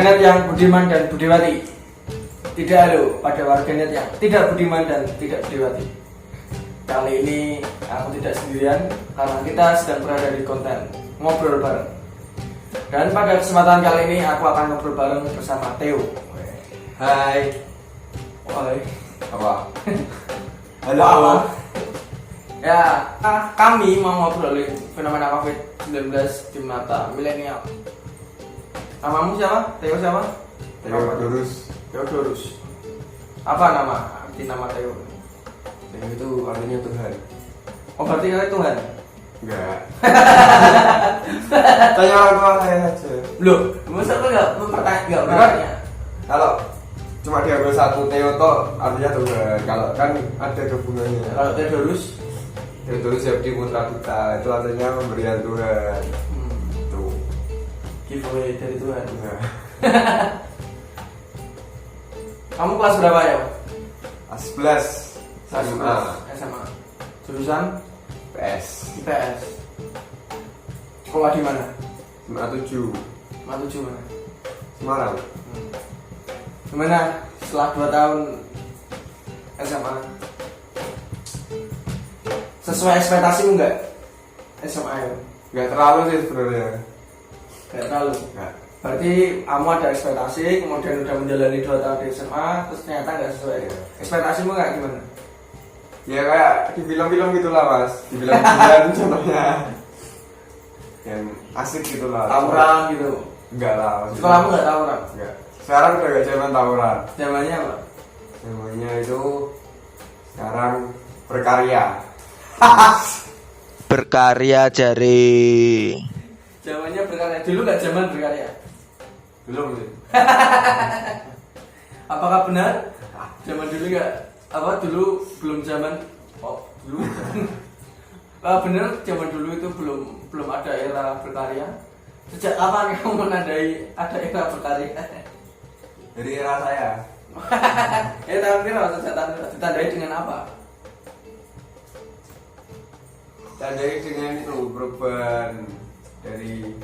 warganet yang budiman dan budiwati. Tidak halo pada warganet yang tidak budiman dan tidak budiwati. Kali ini aku tidak sendirian karena kita sedang berada di konten ngobrol bareng. Dan pada kesempatan kali ini aku akan ngobrol bareng bersama Theo. Hai. Hai. Apa? Halo. Apa? Ya, kami mau ngobrolin fenomena COVID-19 di mata milenial. Namamu siapa? Theo siapa? Theodorus. Apa arti nama Theo? Theo itu artinya Tuhan. Oh, berarti kalian Tuhan? Enggak. Tanya orang tua saya aja. Loh, masa lu nggak bertanya? Kalau cuma diambil satu Theo toh artinya Tuhan. Kalau kan ada hubungannya. Kalau Theodorus Septi Putra kita itu artinya pemberian Tuhan. Tuh. Giveaway dari Tuhan. Nah. Kamu kelas berapa ya? Kelas 11 SMA. Jurusan PS. IPS. Sekolah di mana? 57 mana? Semarang. Gimana setelah 2 tahun SMA? Sesuai ekspektasimu enggak? SMA ya? Enggak terlalu sih sebenarnya. Enggak terlalu. Enggak. Berarti kamu ada ekspektasi, kemudian udah menjalani 2 tahun di SMA, terus ternyata nggak sesuai. Ekspektasimu nggak gimana? Ya kayak di film-film gitulah mas, di film-film contohnya yang asik gitulah. Tawuran gitu? Enggak lah. Sekolahmu nggak tawuran? Enggak. Sekarang udah gak zaman tawuran. Zamannya apa? Zamannya itu sekarang berkarya. Berkarya jari. Zamannya berkarya. Dulu nggak zaman berkarya? Belum sih. Apakah benar? Zaman dulu nggak? Apa dulu belum zaman? Oh dulu. Benar zaman dulu itu belum ada era berkarya. Sejak kapan kamu menandai ada era berkarya? Dari era saya. Tahun berapa? Ditandai dengan apa? Tandai dengan itu perubahan dari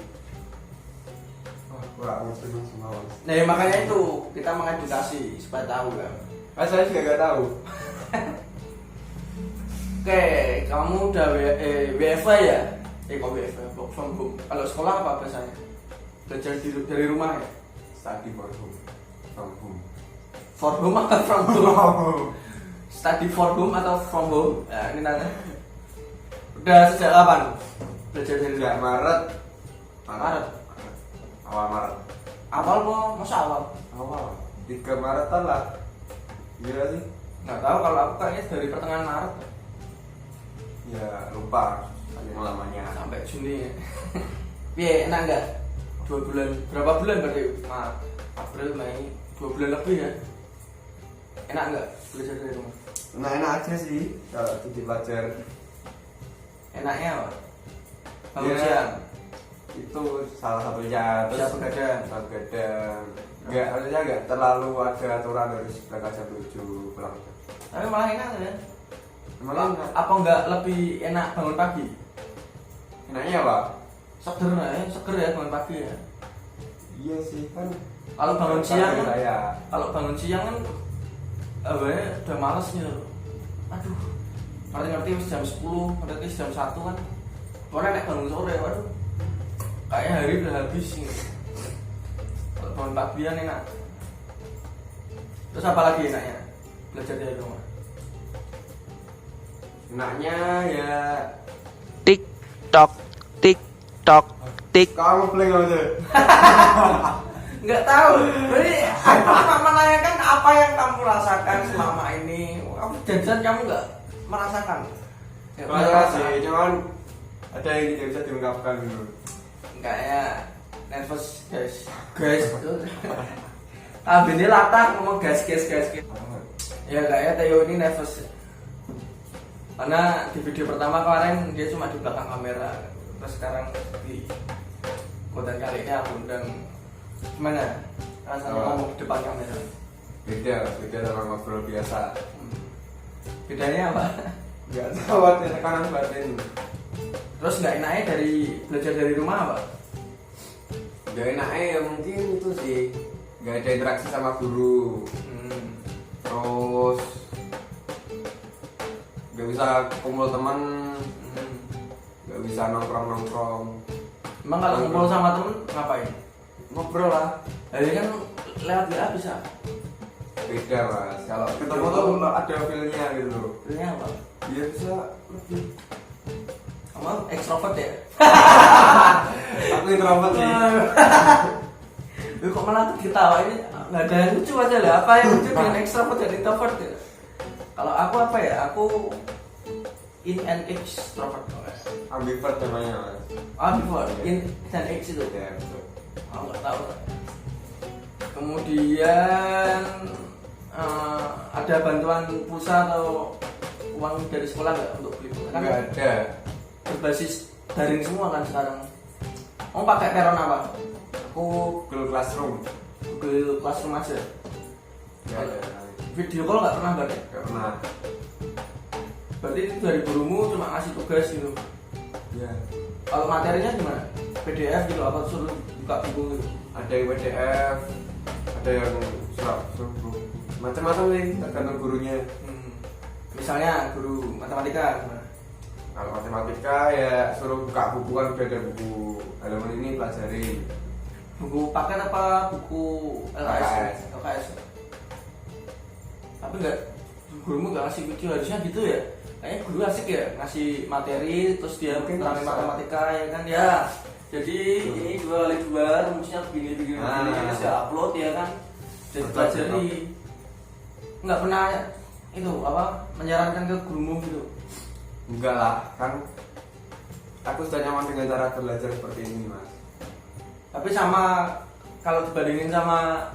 kurang semua. Nah ya, makanya itu kita mengedukasi supaya tahu kan. Saya juga nggak tahu. Oke, kamu udah WFH ya? Kok WFH? Work from home. Kalau sekolah apa biasanya? Belajar dari rumah ya? Study for home. From home. For home atau from home? Study for home atau from home? Nah, ini nanya. Udah sejak kapan? Belajar dari Sejak rumah? Maret. Awal Maret. Awal kok? Masa awal? Awal. 3 Maretan lah. Iya sih. Nggak tahu, kalau aku kayaknya dari pertengahan Maret Ya lupa saking lamanya. sampai Juni. Iya, enak nggak? 2 bulan, berapa bulan berarti? Maret, April, Mei, 2 bulan lebih ya? Enak nggak belajar dari rumah? Nah enak aja sih kalau jadi pelajar. Enaknya apa? Bangun Ya, siang, itu salah satunya. bisa begadang. Enggak, harusnya enggak terlalu ada aturan harus berangkat jam 7 pulang. Tapi malah enak ya? Emang Apa nggak lebih enak bangun pagi? enaknya apa? Seger ya bangun pagi ya? Iya sih kan. Kalau bangun siang kan, saya. udah males nih loh. Aduh, ngerti jam 10, ngerti jam 1 kan. Pokoknya nek bangun sore, waduh, kayaknya hari udah habis nih. Kalau bangun pagian enak. Terus apa lagi enaknya belajar dari rumah? Enaknya ya TikTok. kamu play aja. Nggak tahu. Jadi aku cuma menanyakan apa yang kamu rasakan selama ini. Kamu jajan kamu nggak merasakan? Nggak Masa merasakan. sih, cuman ada yang tidak bisa diungkapkan dulu. Kayaknya nervous guys. Ini latah ngomong guys. Ya kayaknya Theo ini nervous. Karena di video pertama kemarin dia cuma di belakang kamera. Terus sekarang di konten kali ini aku undang. Gimana rasanya ngomong di depan kamera? Beda sama ngobrol biasa. Bedanya apa? Enggak tahu ada tekanan batin. Terus nggak enaknya dari belajar dari rumah apa? Gak enaknya ya mungkin itu sih, gak ada interaksi sama guru. Terus gak bisa kumpul teman, gak bisa nongkrong. Emang kalau ngumpul sama temen ngapain? Ngobrol lah. Hari kan lewat WA bisa. Beda mas, kalau ketemu tuh ada feel-nya gitu. Feelnya apa? Dia bisa lebih. Kamu ekstrovert ya? Aku introvert sih. Lu kok malah ketawa ini? Nggak ada yang lucu aja lah. Apa yang lucu dengan ekstrovert dan introvert ya? Kalau aku apa ya? Aku in and extrovert. Ambivert namanya mas. Ambivert, in and ex itu. Ya betul. Aku nggak tahu. Kemudian ada bantuan pulsa atau uang dari sekolah nggak untuk beli pulsa? Kan Nggak ada. berbasis daring semua kan sekarang. Kamu pakai peron apa? Aku Google Classroom. Google Classroom aja. Nggak ada. Video call nggak pernah berarti? Nggak pernah. Berarti itu dari gurumu cuma ngasih tugas gitu. Ya. Kalau materinya gimana? PDF gitu apa suruh buka buku gitu? Ada yang PDF, ada yang surat, macam-macam sih tergantung gurunya. Misalnya guru matematika gimana? Kalau matematika ya suruh buka buku kan udah ada buku halaman ini pelajari. Buku paket apa buku LKS? LKS. LKS. Tapi enggak, gurumu nggak ngasih video, harusnya gitu ya. Kayaknya guru asik ya ngasih materi terus dia Mungkin terangin bisa. matematika ya kan ya. Jadi ini 2 kali 2 rumusnya begini terus ya upload ya kan. Jadi Betul, pelajari. Nggak pernah itu apa menyarankan ke gurumu gitu. Enggak lah, kan aku sudah nyaman dengan cara belajar seperti ini mas. Tapi sama kalau dibandingin sama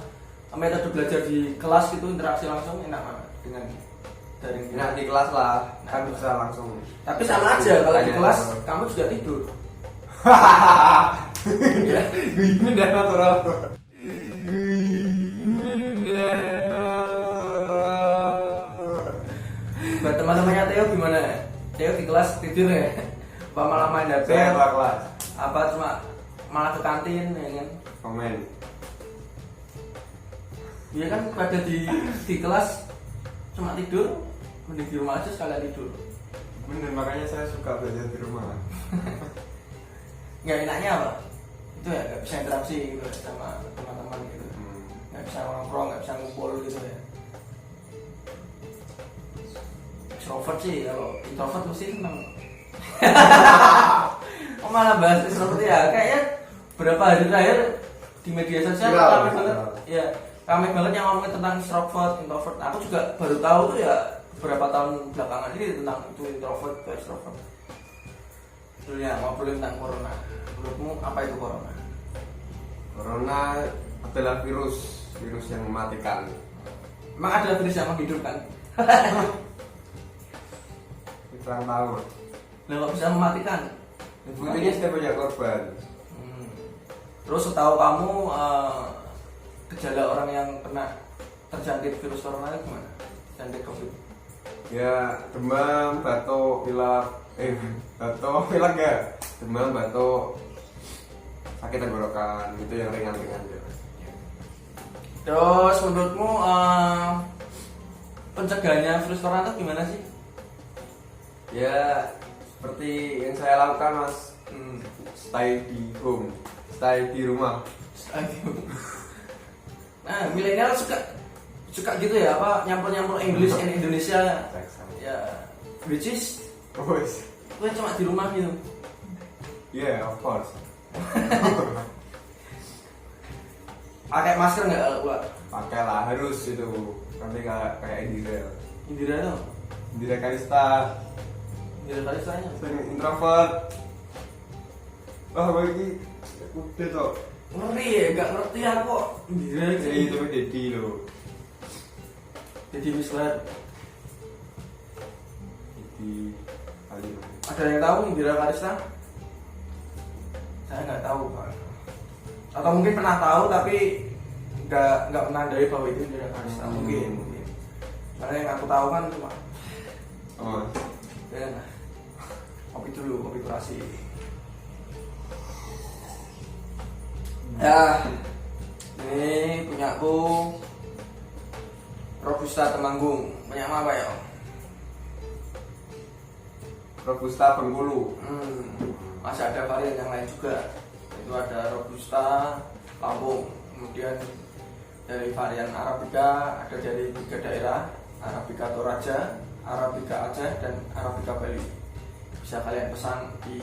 metode belajar di kelas gitu interaksi langsung enak mana dengan daring? Enak di kelas lah, kan bisa langsung. Tapi sama aja kalau di Tanya kelas langsung. kamu juga tidur. Ya, ini udah natural. Buat teman-temannya Theo gimana? Theo di kelas tidur ya? Apa malah main HP? Saya kelas. Apa cuma malah ke kantin ya kan? Komen. Iya kan pada di kelas cuma tidur, mending di rumah aja sekalian tidur. Bener, makanya saya suka belajar di rumah. Nggak enaknya apa? Itu ya nggak bisa interaksi gitu sama teman-teman gitu. Nggak bisa nongkrong, nggak bisa ngumpul gitu ya. Extrovert sih, kalau introvert mesti seneng. Oh malah bahas extrovert ya, kayaknya berapa hari terakhir di media sosial Viral, ramai banget. viral. Ya, ramai banget yang ngomongin tentang extrovert, introvert. Aku juga baru tahu tuh ya beberapa tahun belakangan ini tentang itu introvert atau extrovert. Dulunya ngobrolin tentang corona. Menurutmu apa itu corona? Corona adalah virus yang mematikan. Emang ada virus yang menghidupkan? Kurang tahu. Nah, kok bisa mematikan? Buktinya sudah banyak korban. Terus setahu kamu gejala orang yang kena terjangkit virus corona itu gimana? Terjangkit COVID? Ya demam, batuk, pilek, batuk, pilek ya. Demam, batuk, sakit tenggorokan, itu yang ringan-ringan aja. Terus menurutmu pencegahannya virus corona itu gimana sih? Ya seperti yang saya lakukan mas, stay di home, stay di rumah. Nah, milenial suka gitu ya, apa nyampur English in Indonesia ya, which is gue cuma di rumah gitu. Yeah, of course. Pakai masker nggak kalau keluar? Pakailah, harus itu. Nanti kayak Indira. Indira tuh, Indira Kalista, Indira kali saya. sering introvert. Wah, bagi udah tuh. Ngeri ya, nggak ngerti aku kok. Indira Jadi gitu. tapi Dedi loh. Jadi mislet. Dedi kali. Ada yang tahu Indira Kalista? Saya nggak tahu Pak. Atau mungkin pernah tahu tapi nggak pernah dari bahwa itu Indira Kalista. Mungkin. Karena yang aku tahu kan cuma Oh, ya, kopi dulu, kopi kurasi. Ya, ini punyaku Robusta Temanggung. Punya apa ya? Robusta Bengkulu. Masih ada varian yang lain juga. Itu ada Robusta Lampung. Kemudian dari varian Arabica ada dari 3 daerah, Arabica Toraja, Arabica Aceh, dan Arabica Bali. Bisa kalian pesan di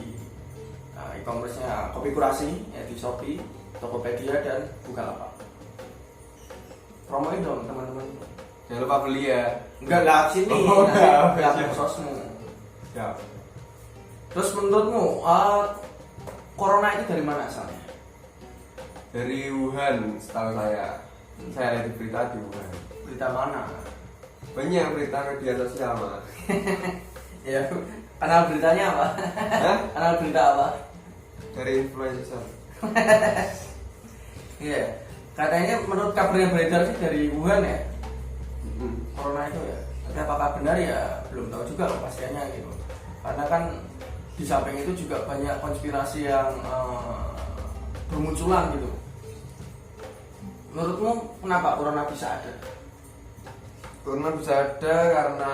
e-commerce-nya Kopi Kurasi, ya di Shopee, Tokopedia, dan Bukalapak. Promoin dong teman-teman. Jangan lupa beli ya. Enggak sini, Oh, nanti enggak. ke sosmu. Siap. Terus menurutmu corona itu dari mana asalnya? Dari Wuhan, setahu saya. Saya lihat di berita di Wuhan. Berita mana? Banyak berita media sosial mas. Ya, kanal beritanya apa? Hah? Kanal berita apa? Dari influencer. Iya, katanya menurut kabar yang beredar sih dari Wuhan ya, Mm. corona itu ya. Tapi apakah benar ya belum tahu juga kepastiannya gitu. Karena kan di samping itu juga banyak konspirasi yang bermunculan gitu. Menurutmu kenapa corona bisa ada? Corona bisa ada karena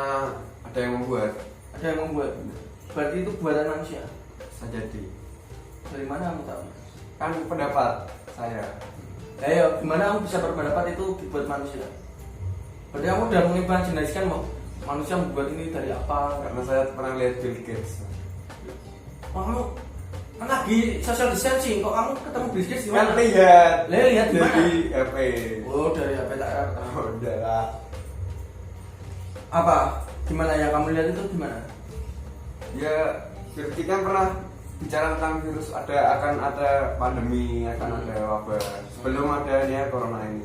ada yang membuat. Ada yang membuat. Berarti itu buatan manusia. Bisa jadi. Dari mana kamu tahu? Kan pendapat saya. Ya, gimana kamu bisa berpendapat itu dibuat manusia? Berarti kamu udah mengimajinasikan manusia membuat ini dari apa? Karena saya pernah lihat Bill Gates. Oh, kamu kan lagi social distancing, kok kamu ketemu Bill Gates di Kan mana? lihat. Lihat di mana? Dari HP. Oh, dari HP tak ada. Oh, udah lah. Apa? Gimana ya kamu lihat itu gimana? Ya, kita kan pernah bicara tentang virus akan ada pandemi, akan ada wabah sebelum adanya corona ini.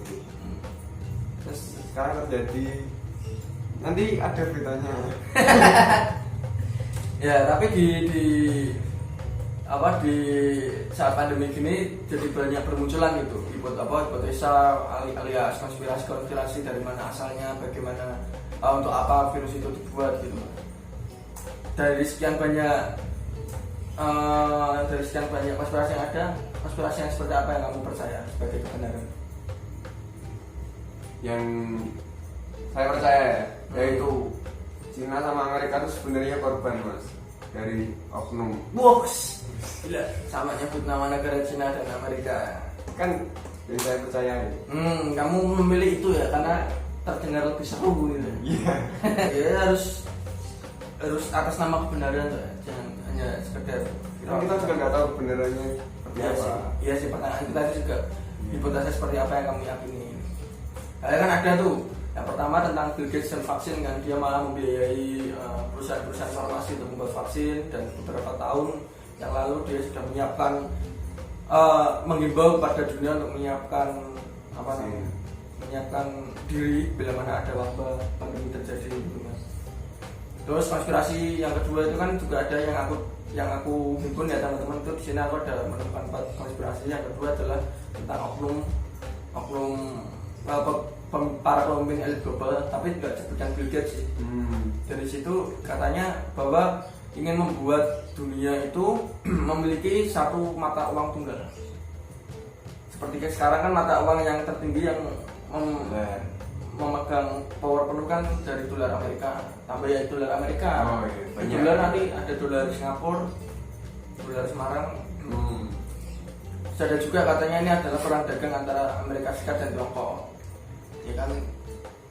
Terus sekarang terjadi, nanti ada beritanya. Ya, tapi di saat pandemi gini jadi banyak bermunculan gitu hipotesa alias konspirasi dari mana asalnya, bagaimana untuk apa virus itu dibuat gitu. Dari sekian banyak konspirasi yang ada, konspirasi yang seperti apa yang kamu percaya sebagai kebenaran? Yang saya percaya ya, yaitu Cina sama Amerika itu sebenarnya korban mas dari oknum. Box, gila, sama nyebut nama negara Cina dan Amerika. Kan yang saya percaya. Kamu memilih itu ya karena terdengar lebih seru gitu. Iya. Ya harus atas nama kebenaran tuh, jangan hanya sekedar. Kan kita juga nggak tahu kebenarannya seperti Iya apa. sih, iya sih pertanyaan kita juga hipotesa seperti apa yang kamu yakini. Kan ada tuh yang pertama tentang Bill Gates dan vaksin kan, dia malah membiayai perusahaan-perusahaan farmasi untuk membuat vaksin, dan beberapa tahun yang lalu dia sudah menyiapkan menghimbau pada dunia untuk menyiapkan menyiapkan diri bila mana ada wabah pandemi terjadi gitu mas. Terus konspirasi yang kedua itu kan juga ada yang aku himpun ya teman-teman, itu di sini aku ada menemukan 4 konspirasi. Yang kedua adalah tentang oknum para pemimpin elit global, tapi tidak disebutkan Bill Gates sih. Dari situ katanya bahwa ingin membuat dunia itu memiliki satu mata uang tunggal. Seperti kayak sekarang kan mata uang yang tertinggi yang memegang power penuh kan dari dolar Amerika, tambah ya dolar Amerika. Oh, iya, Dolar nanti ada dolar Singapura, dolar Semarang. Ada juga katanya ini adalah perang dagang antara Amerika Serikat dan Tiongkok. Ya kan,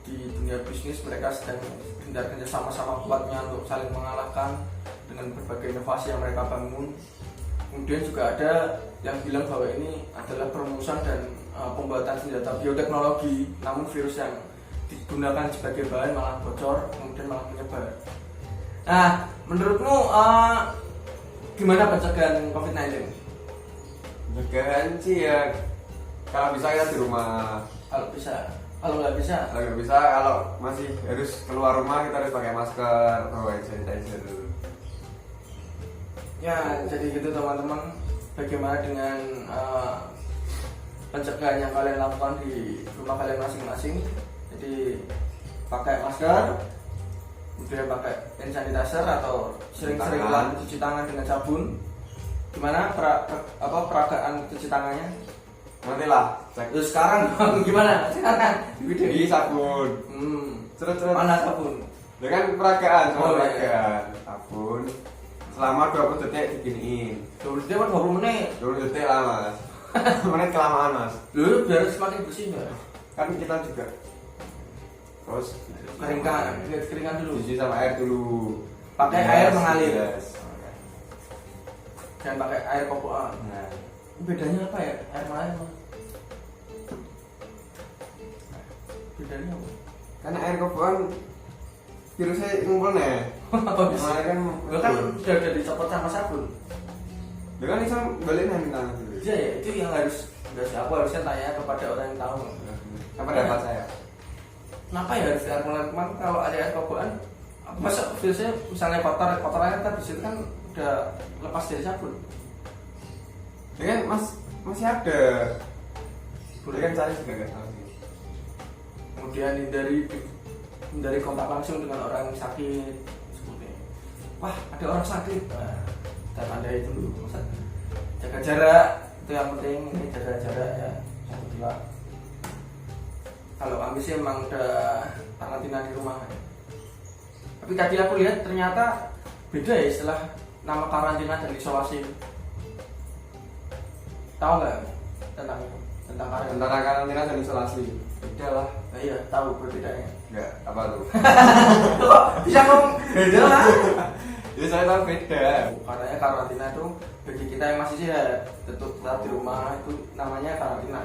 di dunia bisnis mereka sedang gencar-gencar sama-sama kuatnya untuk saling mengalahkan dengan berbagai inovasi yang mereka bangun. Kemudian juga ada yang bilang bahwa ini adalah perumusan dan pembuatan senjata bioteknologi, namun virus yang digunakan sebagai bahan malah bocor, kemudian malah menyebar. Nah, menurutmu gimana pencegahan COVID-19? Pencegahan sih ya, kalau bisa kita di rumah. Kalau nggak bisa Kalau masih harus keluar rumah kita harus pakai masker, bawa hand sanitizer. Ya, jadi gitu teman-teman. Bagaimana dengan pencegahan yang kalian lakukan di rumah kalian masing-masing? Jadi pakai masker, kemudian pakai hand sanitizer atau sering-sering cuci tangan dengan sabun. Gimana peragaan cuci tangannya? Nanti lah cek Terus sekarang gimana? Sekarang video di sabun. Ceret-ceret. mana sabun? Dengan peragaan, sama Oh, iya. peragaan. Sabun. Selama 20 detik diginiin. Dulu dia kan 20 menit. 20 detik lah mas. Menit kelamaan mas. Dulu biar semakin bersih nggak? Kan kita juga. Terus Keringkan dulu. cuci sama air dulu. Pakai Yes, air mengalir. yes. Jangan pakai air kokoan. Nah, Bedanya apa ya? Air mengalir Mas? Bedanya apa? karena air kobokan virusnya ngumpul nih. Kemarin kan Lo kan udah dicopot sama sabun. dia kan bisa balik nih minta dulu. Iya ya, itu yang harus aku harusnya tanya kepada orang yang tahu. Apa dapat saya? Kenapa ya harus air mengalir? Kemarin kalau ada air kobokan, masa virusnya misalnya kotorannya kan habis itu kan udah lepas dari sabun. Dia kan masih ada. Dia kan saya juga nggak tahu sih. Kemudian hindari kontak langsung dengan orang yang sakit. Seperti, wah ada orang sakit, nah, kita tandai dulu. Jaga jarak itu yang penting, ini jaga jarak ya. Yang kedua, kalau ambisi emang udah karantina di rumah. Tapi tadi aku lihat ternyata beda ya istilah nama karantina dan isolasi. Tahu nggak tentang itu? Tentang karantina? Antara karantina dan isolasi. Beda lah. Nah, iya, tahu perbedaannya. Enggak, apa tuh? Kok bisa ngomong beda lah? Ya saya tahu beda. Katanya karantina itu bagi kita yang masih sehat, tetap di rumah itu namanya karantina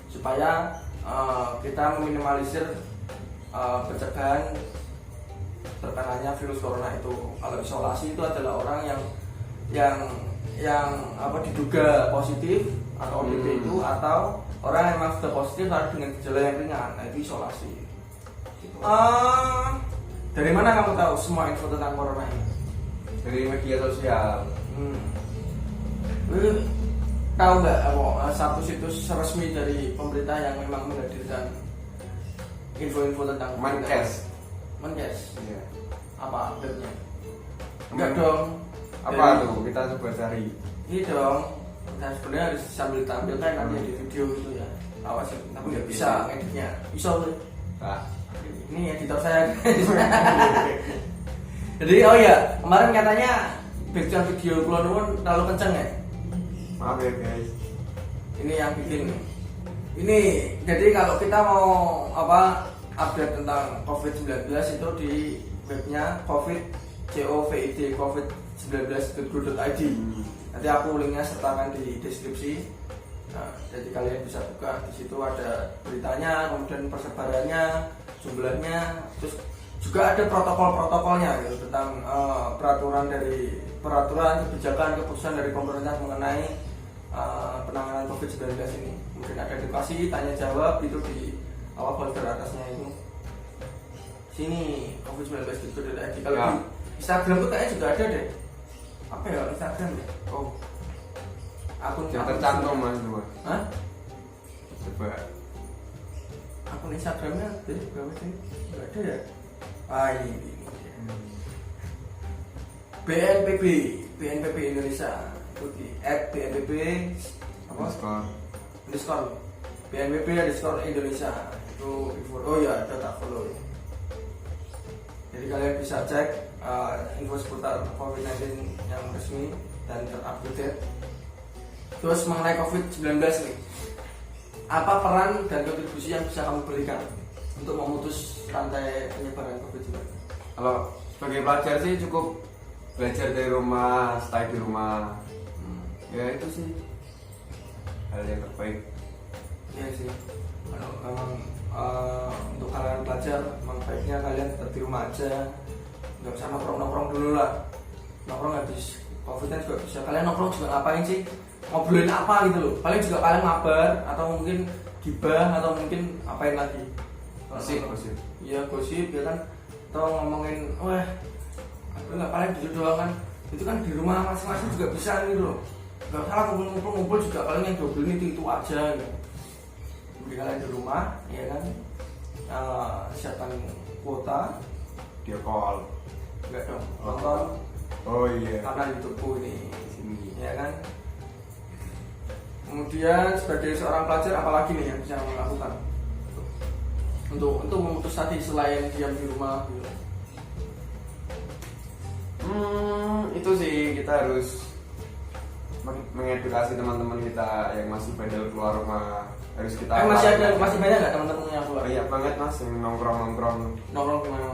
supaya kita meminimalisir pencegahan terkenanya virus corona itu. Kalau isolasi itu adalah orang yang diduga positif atau ODP itu, atau orang yang memang sudah positif tapi dengan gejala yang ringan, nah itu isolasi. Dari mana kamu tahu semua info tentang corona ini? Dari media sosial. Lu tahu nggak satu situs resmi dari pemerintah yang memang menghadirkan info-info tentang Menkes. Menkes? Iya. Apa update-nya? Enggak dong. Apa tuh? Kita coba cari. Iya dong. Nah sebenarnya harus sambil tampilkan nanti di video itu ya. Awas sih, tapi nggak bisa editnya. Bisa boleh. Nah, Ini editor saya. Jadi oh ya, kemarin katanya background video Kulon Nuwun terlalu kenceng ya. maaf ya guys. Ini yang bikin. Ini jadi kalau kita mau update tentang COVID-19 itu di webnya covid19.go.id. Nanti aku linknya sertakan di deskripsi. Nah, jadi kalian bisa buka di situ, ada beritanya, kemudian persebarannya, jumlahnya, terus juga ada protokol-protokolnya gitu tentang peraturan kebijakan keputusan dari pemerintah mengenai penanganan COVID-19 ini. Mungkin ada edukasi, tanya jawab itu di folder atasnya itu. Sini COVID-19 itu ada. Kalau Ya. di Instagram tuh kayaknya juga ada deh. Apa ya Instagram ya? Oh, Akun yang tercantum mas dua. Hah? Coba. Akun Instagramnya berapa sih? Nggak ada ya? Ini. BNPB Indonesia itu di @BNPB underscore BNPB underscore Indonesia itu oh ya ada tak follow ya. Jadi kalian bisa cek info seputar COVID-19 yang resmi dan terupdate. Terus mengenai COVID-19 nih, apa peran dan kontribusi yang bisa kamu berikan untuk memutus rantai penyebaran COVID-19? Kalau sebagai pelajar sih cukup belajar dari rumah, stay di rumah. Ya itu sih hal yang terbaik. Iya sih. Kalau memang untuk kalian pelajar, memang baiknya kalian tetap di rumah aja, nggak usah nongkrong dulu lah. Nongkrong habis COVID kan juga bisa. Kalian nongkrong juga ngapain sih? Ngobrolin apa gitu loh? Paling juga kalian mabar atau mungkin gibah atau mungkin apain lagi? Gosip. Iya gosip ya kan. Atau ngomongin, wah, aku nggak paling gitu doang kan? Itu kan di rumah masing-masing juga bisa gitu loh. Nggak salah ngumpul juga paling yang ngobrolin itu aja gitu. Jadi kalian di rumah, ya kan, siapkan kuota, Dia call. enggak dong, nonton Oh iya. karena YouTubeku ini, Sini. ya kan. Kemudian sebagai seorang pelajar apalagi nih yang bisa kamu lakukan untuk memutus tadi selain diam di rumah gitu. Itu sih kita harus mengedukasi teman-teman kita yang masih bandel keluar rumah. Harus kita masih banyak nggak teman-teman yang keluar? banyak banget mas yang nongkrong Gimana?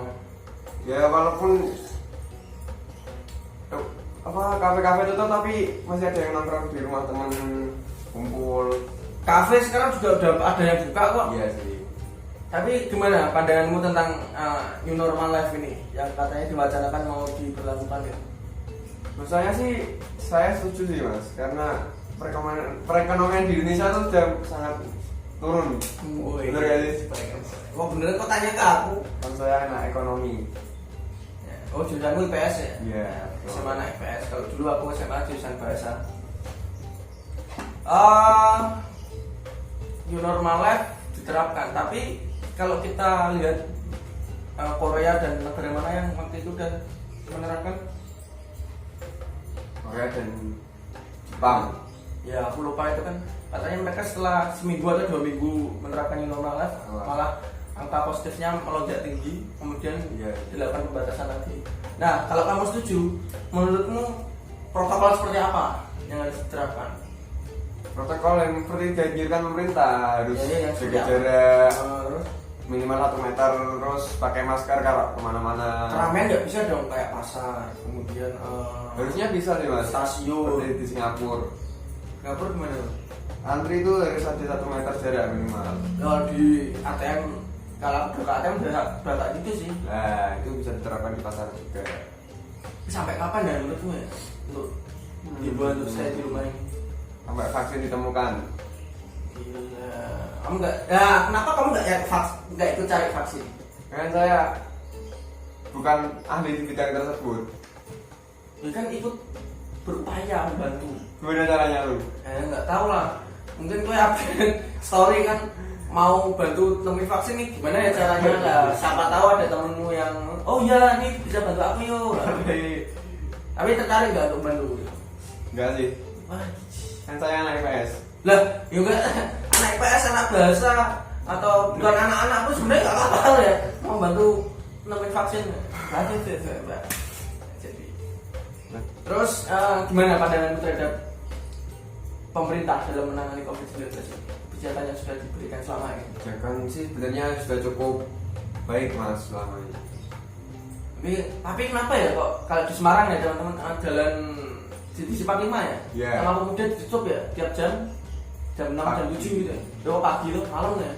ya walaupun kafe-kafe tutup tapi masih ada yang nongkrong di rumah teman kumpul. Kafe sekarang juga udah ada yang buka kok. Iya sih. Tapi gimana pandanganmu tentang new normal life ini yang katanya diwacanakan mau diberlakukan ya? Menurut saya sih saya setuju sih mas, karena perekonomian di Indonesia tuh sudah sangat turun. Bener gak sih? Oh beneran kok tanya ke aku? Kan saya anak ekonomi. Oh jurusanmu IPS ya? Iya. SMA anak IPS. Kalau dulu aku SMA jurusan bahasa. New normal life diterapkan, tapi kalau kita lihat Korea dan negara mana yang waktu itu udah menerapkan? Korea dan Jepang. Ya aku lupa itu kan katanya mereka setelah seminggu atau 2 minggu menerapkan new normal life malah angka positifnya melonjak tinggi, kemudian dilakukan pembatasan lagi. Nah kalau kamu setuju, menurutmu protokol seperti apa yang harus diterapkan? Protokol yang seperti dianjurkan pemerintah, harus yang jaga jarak minimal 1 meter, terus pakai masker kalau kemana-mana. Keramaian nggak bisa dong kayak pasar, kemudian harusnya bisa sih mas. Stasiun seperti di Singapura. Singapura gimana? Antri itu harus ada 1 meter jarak minimal. Kalau di ATM, kalau udah ke ATM udah kayak gitu sih. Nah itu bisa diterapkan di pasar juga. Sampai kapan ya menurutmu ya untuk dibuat untuk saya di rumah ini? Sampai vaksin ditemukan. Gila. Kamu nggak? Ya kenapa kamu nggak ikut cari vaksin? Kan saya bukan ahli di bidang tersebut. Ya kan ikut berupaya membantu. Gimana caranya lu? Nggak tahu lah. Mungkin gue update story kan mau bantu temuin vaksin nih. Gimana ya caranya? Lah, siapa tahu ada temenmu yang oh ya nih bisa bantu aku yuk. Tapi tertarik nggak untuk bantu? Enggak sih. Wah, Kan saya anak IPS. lah juga anak IPS, anak bahasa atau bukan anak-anak pun sebenarnya nggak apa-apa ya mau bantu nemuin vaksin. Jadi terus gimana pandanganmu terhadap pemerintah dalam menangani COVID-19? Kebijakan yang sudah diberikan selama ini? Kebijakan sih sebenarnya sudah cukup baik mas selama ini. Tapi kenapa ya kok kalau di Semarang ya teman-teman jalan di Simpang 5 ya? Iya. Kalau kemudian ditutup ya tiap jam 6, jam 7 gitu ya? Ya pagi tuh, malam ya?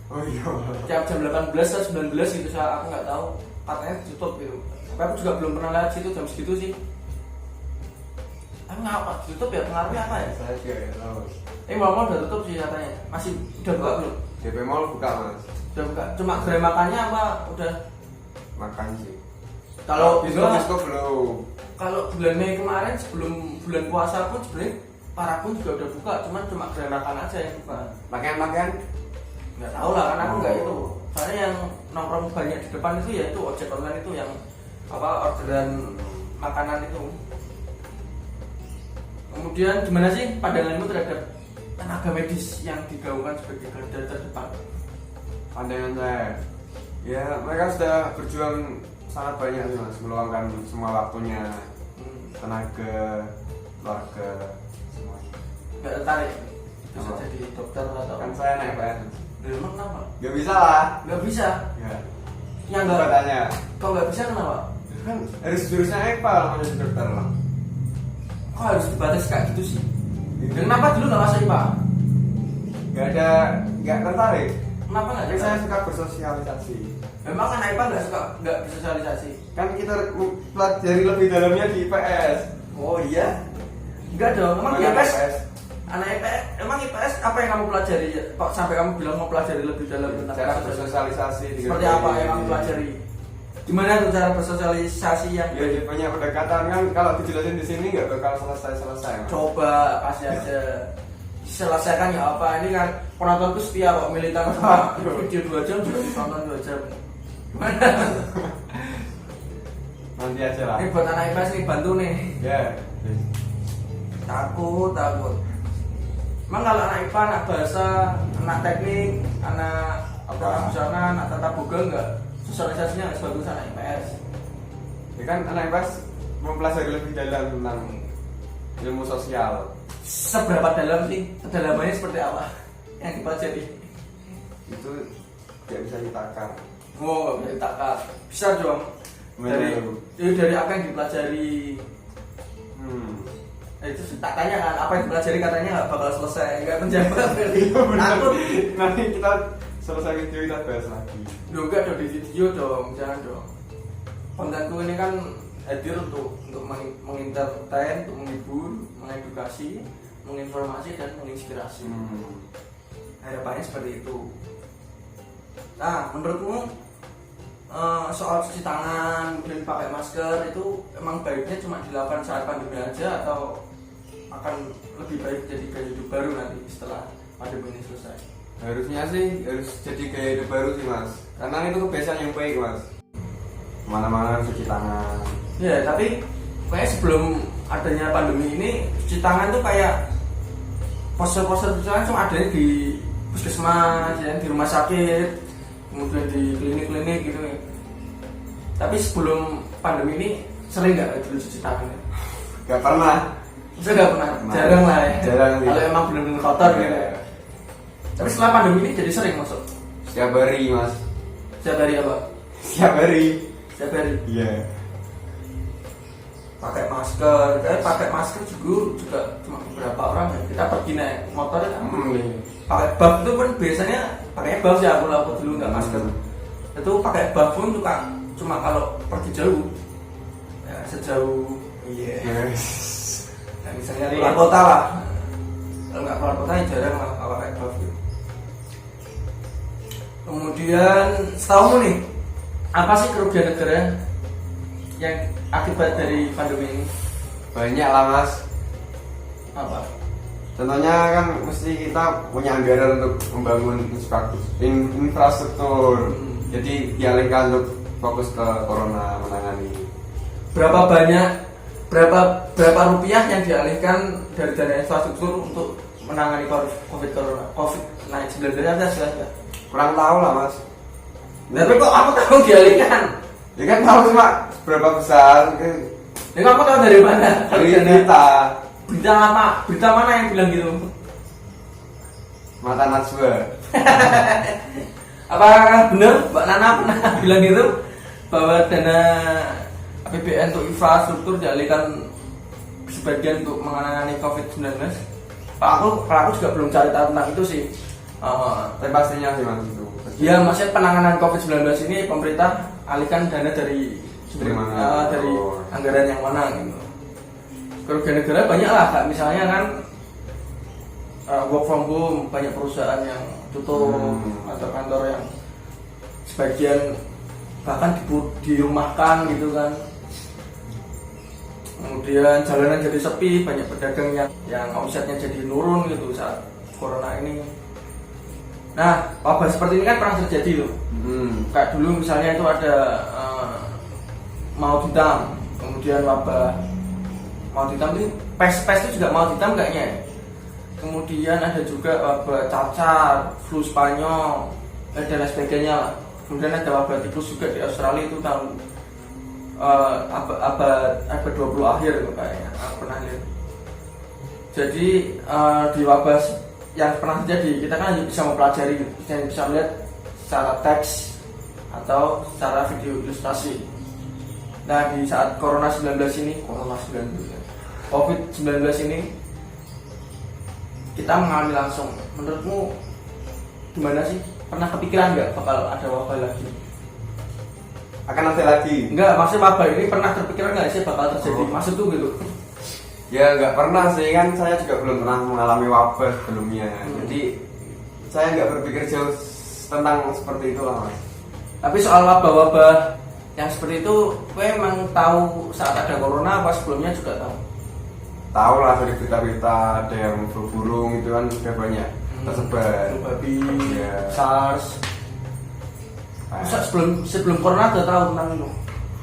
Oh iya. Tiap jam 18 atau 19 gitu, aku nggak tahu. Katanya ditutup gitu. Tapi aku juga belum pernah lihat situ jam segitu sih. Tapi ngapa ditutup ya? Pengaruhnya apa ya? Saya juga nggak tahu. Mal-mal udah tutup sih katanya. Masih udah buka belum? DP Mall buka mas. Udah buka. Cuma gerai makannya apa udah? Makan sih. Kalau biskop belum. Kalau bulan Mei kemarin sebelum bulan puasa pun sebenarnya para pun juga udah buka, cuma gerai makan aja yang buka. Pakaian Nggak tahu lah, karena aku nggak itu. Soalnya yang nongkrong banyak di depan itu ya itu ojek online itu yang orderan makanan itu. Kemudian gimana sih pandanganmu terhadap tenaga medis yang digaungkan sebagai garda terdepan? Pandangan saya, ya mereka sudah berjuang sangat banyak sih mas, meluangkan semua waktunya, tenaga, keluarga, semuanya. Nggak tertarik bisa Apa? jadi dokter atau? Kan saya naik PN. Memang kenapa? Gak bisa lah. Nggak bisa. Ya. Yang nggak? Katanya. Kok nggak bisa kenapa? Kan harus jurusnya EPA lah menjadi dokter lah. Kok harus dibatasi kayak gitu sih? Dan kenapa dulu nggak masuk IPA? Gak tertarik. Kenapa nggak? Tapi saya suka bersosialisasi. Memang anak IPA nggak bersosialisasi? Kan kita pelajari lebih dalamnya di IPS. Oh iya? Enggak dong, emang Bukan IPS? Anak IPS, emang IPS apa yang kamu pelajari? Kok sampai kamu bilang mau pelajari lebih dalam tentang Cara bersosialisasi. Seperti apa yang kamu pelajari? Gimana tuh cara bersosialisasi yang Ya dia punya pendekatan kan kalau dijelasin di sini nggak bakal selesai. Mas. coba kasih aja selesaikan ya apa ini kan penontonku setia kok militan video 2 jam juga ditonton 2 jam. Gimana? Nanti aja lah. Ini buat anak IPS nih bantu nih. Ya. Takut. Emang kalau anak IPA, anak bahasa, anak teknik, anak busana, anak tata boga enggak sosialisasinya nggak sebagus anak IPS. Ya kan anak IPS mempelajari lebih dalam tentang ilmu sosial. Seberapa dalam sih? Kedalamannya seperti apa yang dipelajari? Itu tidak bisa ditakar. Oh, nggak bisa ditakar. Bisa dong. Dari apa yang dipelajari? Itu tak tanya kan, apa yang dipelajari katanya nggak bakal selesai, nggak menjawab. Takut. Nanti kita selesai video kita bahas lagi. Duh, enggak dong di video dong, jangan dong. Kontenku ini kan hadir untuk mengintertain, untuk menghibur, mengedukasi, menginformasi dan menginspirasi. Harapannya seperti itu. Nah, menurutmu soal cuci tangan kemudian pakai masker itu emang baiknya cuma dilakukan saat pandemi aja atau akan lebih baik jadi gaya hidup baru nanti setelah pandemi ini selesai? Harusnya sih harus jadi gaya hidup baru sih mas, karena itu kebiasaan yang baik mas. Kemana-mana cuci tangan. Ya tapi kayak sebelum adanya pandemi ini cuci tangan tuh kayak poster-poster cuci tangan cuma adanya di puskesmas, ya, di rumah sakit, kemudian di klinik-klinik gitu ya. Tapi sebelum pandemi ini sering nggak dulu cuci tangan? Gak pernah. Saya nggak pernah, jarang lah ya. Jarang. Kalau emang benar-benar kotor gitu. Ya. Tapi setelah pandemi ini jadi sering masuk. Setiap hari mas. Setiap hari apa? Setiap hari. Setiap hari. Iya. Pakai masker, kayak pakai masker juga cuma beberapa orang ya. Kita pergi naik motor ya. Pakai buff itu pun biasanya pakai buff ya, aku dulu nggak masker. Itu pakai buff pun cuma kalau pergi jauh, ya, sejauh ya, misalnya keluar kota lah. Kalau nggak keluar kota ya jarang lah kalau pakai buff gitu. Kemudian setahu nih, apa sih kerugian negara yang akibat dari pandemi ini? Banyak lah mas. Apa? Contohnya kan mesti kita punya anggaran untuk membangun infrastruktur. Jadi dialihkan untuk fokus ke corona, menangani. Berapa rupiah yang dialihkan dari dana infrastruktur untuk menangani COVID-19 ada silahkan. Kurang tahu lah mas. Tapi kok aku tahu dialihkan? Ya kan tahu cuma berapa besar. Ya kamu tahu dari mana? Dari berita. Berita apa? Berita mana yang bilang gitu? Mata Najwa. Apakah benar Mbak Nana pernah bilang gitu bahwa dana APBN untuk infrastruktur dialihkan sebagian untuk menangani COVID-19? Kalau aku juga belum cari tahu tentang itu sih. Tapi pastinya sih mas itu. Ya maksudnya penanganan COVID-19 ini pemerintah alihkan dana dari mana? Dari anggaran yang mana gitu. Kerugian negara banyak lah, Kak. Misalnya kan work from home, banyak perusahaan yang tutup atau kantor yang sebagian bahkan dirumahkan gitu kan. Kemudian jalanan jadi sepi, banyak pedagang yang omsetnya jadi nurun gitu saat corona ini. Nah, wabah seperti ini kan pernah terjadi loh. Kayak dulu misalnya itu ada maut hitam, kemudian wabah maut hitam itu pes itu juga maut hitam kayaknya. Kemudian ada juga wabah cacar, flu Spanyol, dan lain sebagainya lah. Kemudian ada wabah tikus juga di Australia itu tahun abad 20 akhir kayaknya, aku pernah lihat. Jadi di wabah yang pernah terjadi kita kan hanya bisa mempelajari, dan bisa melihat secara teks atau secara video ilustrasi. Nah di saat COVID-19 ini kita mengalami langsung. Menurutmu gimana sih? Pernah kepikiran nggak bakal ada wabah lagi? Akan ada lagi? Enggak, maksudnya wabah ini pernah terpikirkan nggak sih bakal terjadi? Maksud tuh gitu? Ya nggak pernah sih, kan saya juga belum pernah mengalami wabah sebelumnya. Jadi saya nggak berpikir jauh tentang seperti itu lah mas. Tapi soal wabah-wabah yang seperti itu, gue emang tahu saat ada corona apa sebelumnya juga tahu? Tahu lah dari berita-berita, ada yang flu burung itu kan sudah banyak tersebar. Flu babi, ya. SARS. Masa sebelum corona udah tahu tentang itu?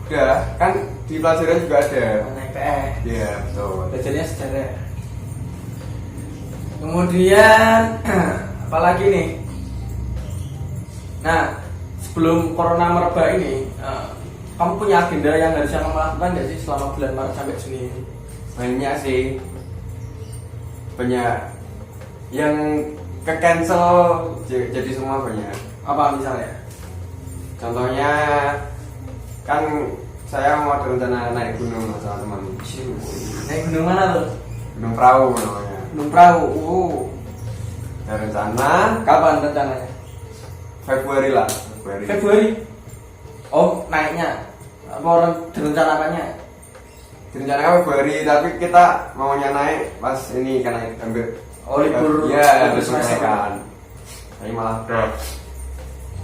Udah, kan di pelajaran juga ada. IPS. Iya betul. Belajarnya sejarah. Kemudian apalagi nih? Nah, sebelum corona merebak ini, kamu punya agenda yang harus kamu lakukan nggak sih selama bulan Maret sampai Juni ini? Banyak sih, banyak yang ke cancel jadi semua banyak. Apa misalnya? Contohnya kan saya mau ada rencana naik gunung sama teman. Naik gunung mana tuh? Gunung Perahu namanya. Gunung Perahu. Ada rencana Kapan rencananya? Februari lah. Februari. Oh, naiknya. Apa orang direncanakannya? Direncanakan Februari, tapi kita maunya naik pas ini karena ambil libur. ya libur harus semester. kan. Tapi malah ke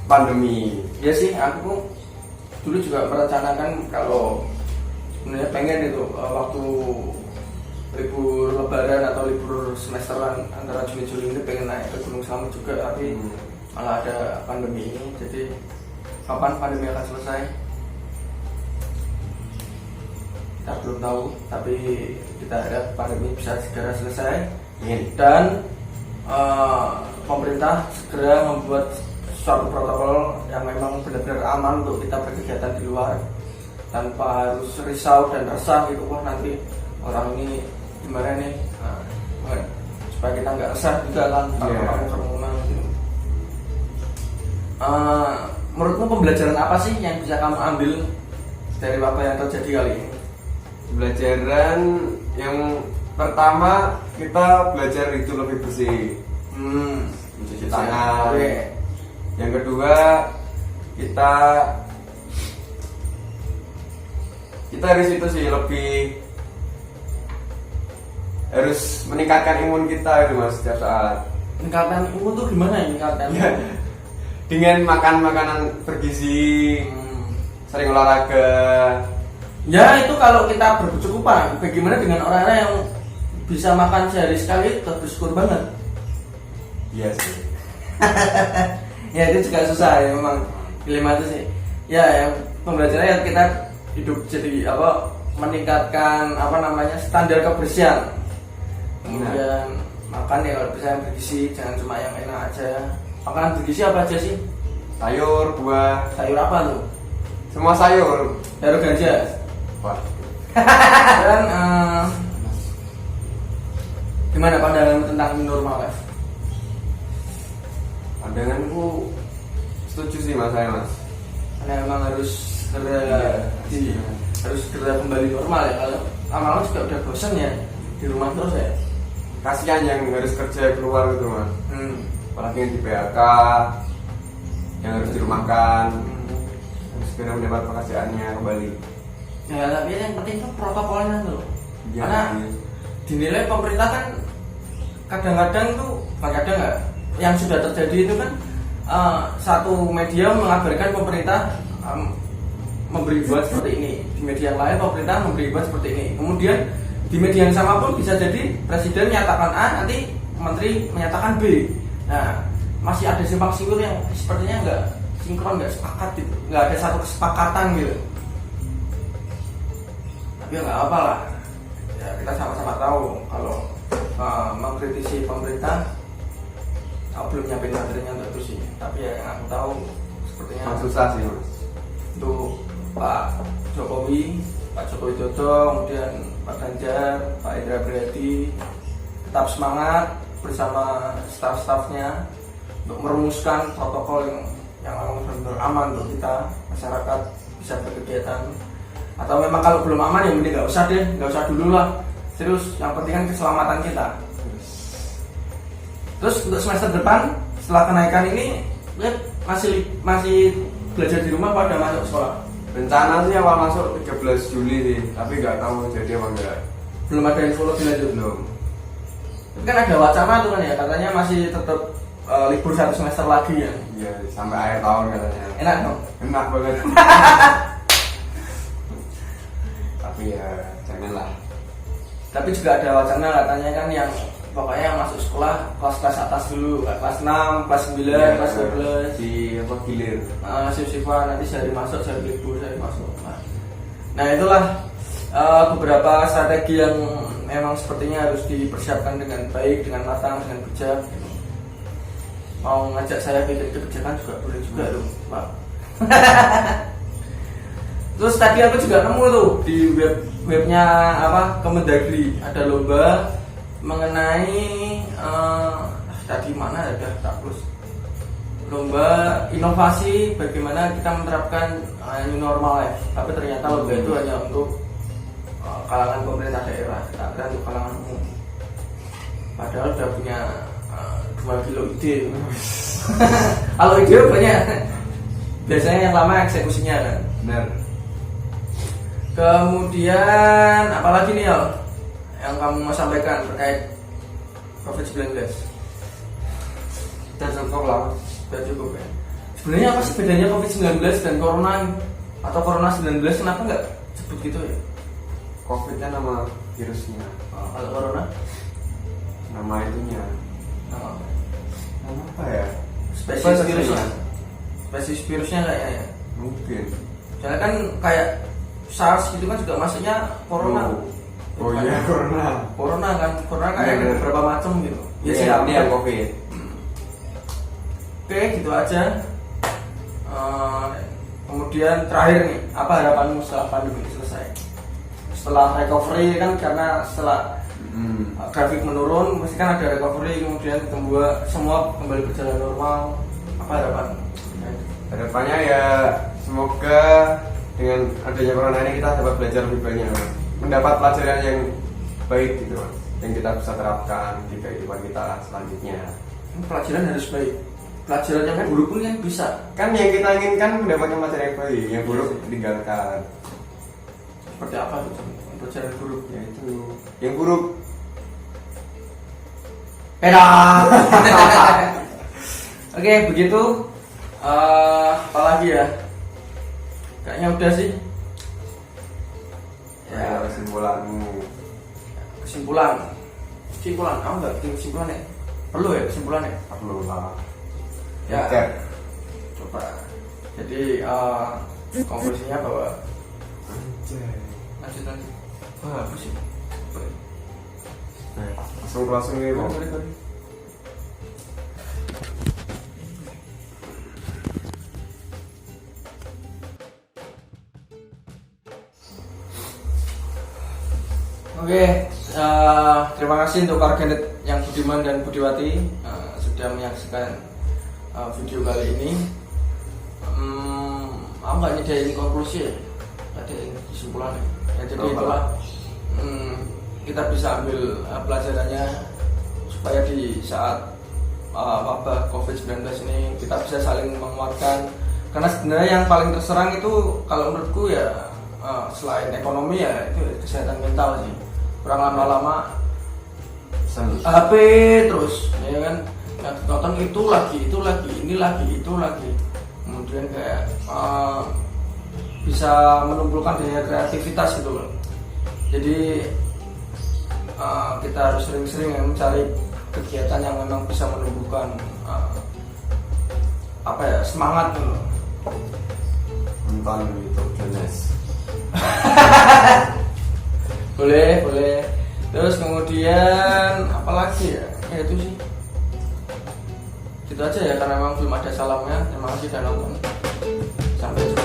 pandemi. Ya sih, aku dulu juga merencanakan kalau sebenarnya pengen itu waktu libur lebaran atau libur semesteran antara Juni Juli ini pengen naik ke Gunung Slamet juga, tapi malah ada pandemi ini. Jadi kapan pandemi akan selesai kita belum tahu, tapi kita harap pandemi bisa segera selesai dan pemerintah segera membuat suatu protokol yang memang benar-benar aman untuk kita berkegiatan di luar tanpa harus risau dan resah gitu. Wah, nanti orang ini gimana nih, supaya kita nggak resah juga kan kalau kamu kerumunan gitu. Menurutmu pembelajaran apa sih yang bisa kamu ambil dari apa yang terjadi kali ini? Pembelajaran yang pertama, kita belajar itu lebih bersih, mencuci tangan. Yang kedua, kita harus itu sih lebih harus meningkatkan imun kita itu mas setiap saat. Meningkatkan imun tuh gimana ya meningkatkan? Ya, dengan makan makanan bergizi, sering olahraga. Ya itu kalau kita berkecukupan. Bagaimana dengan orang-orang yang bisa makan sehari sekali tetap bersyukur banget? Iya sih. Ya itu juga susah ya memang dilema itu sih. Ya yang pembelajarannya kita hidup jadi apa, meningkatkan apa namanya standar kebersihan. Kemudian makan ya kalau bisa yang bergizi, jangan cuma yang enak aja. Makanan bergizi apa aja sih? Sayur, buah, Sayur apa tuh? semua sayur. Sayur ganja. Wah. Dan gimana pandangan tentang new normal life? Pandanganku setuju sih mas saya mas. Karena memang harus segera kembali normal ya. Kalau lama-lama juga udah bosan ya di rumah terus ya. Kasihan yang harus kerja keluar gitu mas. Apalagi yang di PHK, yang harus dirumahkan, harus segera mendapat pekerjaannya kembali. Ya tapi yang penting itu protokolnya tuh. Ya, Karena iya. dinilai pemerintah kan kadang-kadang tuh, kadang nggak, yang sudah terjadi itu kan satu media mengabarkan pemerintah memberi buat seperti ini, di media yang lain pemerintah memberi buat seperti ini. Kemudian di media yang sama pun bisa jadi presiden menyatakan A, nanti menteri menyatakan B. Nah, masih ada simpang siur yang sepertinya nggak sinkron, nggak sepakat gitu, nggak ada satu kesepakatan gitu. Tapi ya nggak apa lah, ya kita sama-sama tahu kalau mengkritisi pemerintah, aku belum nyiapin materinya untuk itu sih. Tapi ya yang aku tahu sepertinya Susah sih mas. untuk Pak Jokowi, Pak Joko Widodo, kemudian Pak Ganjar, Pak Indra Priadi tetap semangat bersama staf-stafnya untuk merumuskan protokol yang benar-benar aman untuk kita masyarakat bisa berkegiatan. Atau memang kalau belum aman ya mending nggak usah deh, nggak usah dulu lah. Serius, yang penting kan keselamatan kita. Terus untuk semester depan setelah kenaikan ini lihat masih belajar di rumah pada masuk sekolah. Rencana sih awal masuk 13 Juli sih, tapi nggak tahu jadi apa enggak. Belum ada info lebih lanjut. Belum. Tapi kan ada wacana tuh kan ya, katanya masih tetap libur 1 semester lagi ya. Iya, sampai akhir tahun katanya. Enak dong. Enak banget. Tapi ya janganlah. Tapi juga ada wacana katanya kan yang pokoknya yang masuk sekolah kelas-kelas atas dulu, kelas 6, kelas 9, kelas 12 di apa gilir. shift-shiftan, nanti sehari masuk, sehari libur, sehari masuk. Nah itulah beberapa strategi yang memang sepertinya harus dipersiapkan dengan baik, dengan matang, dengan bijak. Mau ngajak saya bikin kebijakan juga boleh juga loh, Pak. Terus tadi aku juga nemu tuh di webnya apa Kemendagri ada lomba mengenai tadi mana ada tak plus lomba inovasi bagaimana kita menerapkan new normal ya. Tapi ternyata lomba itu hanya untuk kalangan pemerintah daerah, tidak untuk kalangan umum. Padahal udah punya 2 kilo ide. Kalau ide banyak, biasanya yang lama eksekusinya kan. Benar. Kemudian apalagi nih Yol yang kamu mau sampaikan terkait COVID-19? Dan cukup lah. Sudah cukup ya. Sebenarnya apa sih bedanya COVID-19 dan Corona atau Corona 19? Kenapa nggak sebut gitu ya? COVID kan nama virusnya, Kalau Corona? nama itunya. Nama apa? Nama apa ya? Spesies virusnya. Spesies virusnya kayaknya ya. Mungkin. Soalnya kan kayak SARS gitu kan juga masuknya Corona. Oh iya, corona. Corona kan, Corona kayak Iya, beberapa macam gitu. Ya sih, ini yang COVID. Oke, gitu aja. Kemudian terakhir nih, apa harapanmu setelah pandemi selesai? Setelah recovery kan karena setelah grafik menurun, mesti kan ada recovery, kemudian semua kembali berjalan normal. Apa harapanmu? Harapannya ya semoga dengan adanya corona ini kita dapat belajar lebih banyak, mendapat pelajaran yang baik gitu, yang kita bisa terapkan di kehidupan kita selanjutnya. Pelajaran harus baik. Pelajaran yang buruk pun yang bisa. Kan yang kita inginkan mendapatkan pelajaran yang baik, yang buruk ditinggalkan. Seperti apa tuh? Pelajaran buruk Yaitu yang buruk. Perak. Oke, begitu. Apalagi ya? Kayaknya udah sih. Ya, kesimpulanmu. Kesimpulan. Kamu nggak bikin kesimpulan ya? Perlu ya kesimpulan ya? Perlu lah. Ya. Oke. Coba. Jadi konklusinya bahwa lanjut. Wah, apa sih? Langsung nih, Bang. Oke, terima kasih untuk warganet yang Budiman dan Budiwati sudah menyaksikan video kali ini. Aku nggak nyediain konklusi ya, nggak ada kesimpulan ya. Jadi itulah kita bisa ambil pelajarannya supaya di saat wabah COVID-19 ini kita bisa saling menguatkan. Karena sebenarnya yang paling terserang itu kalau menurutku ya selain ekonomi ya itu kesehatan mental sih. Kurang lama-lama HP terus ya kan, nonton itu lagi ini lagi itu lagi, kemudian kayak bisa menumbuhkan daya kreativitas gitu loh. Jadi kita harus sering-sering mencari kegiatan yang memang bisa menumbuhkan semangat gitu loh. Nonton YouTube Jonas. boleh. Terus kemudian apalagi ya? Ya itu sih. Gitu aja ya, karena memang belum ada salamnya. Terima kasih sudah nonton. Sampai jumpa.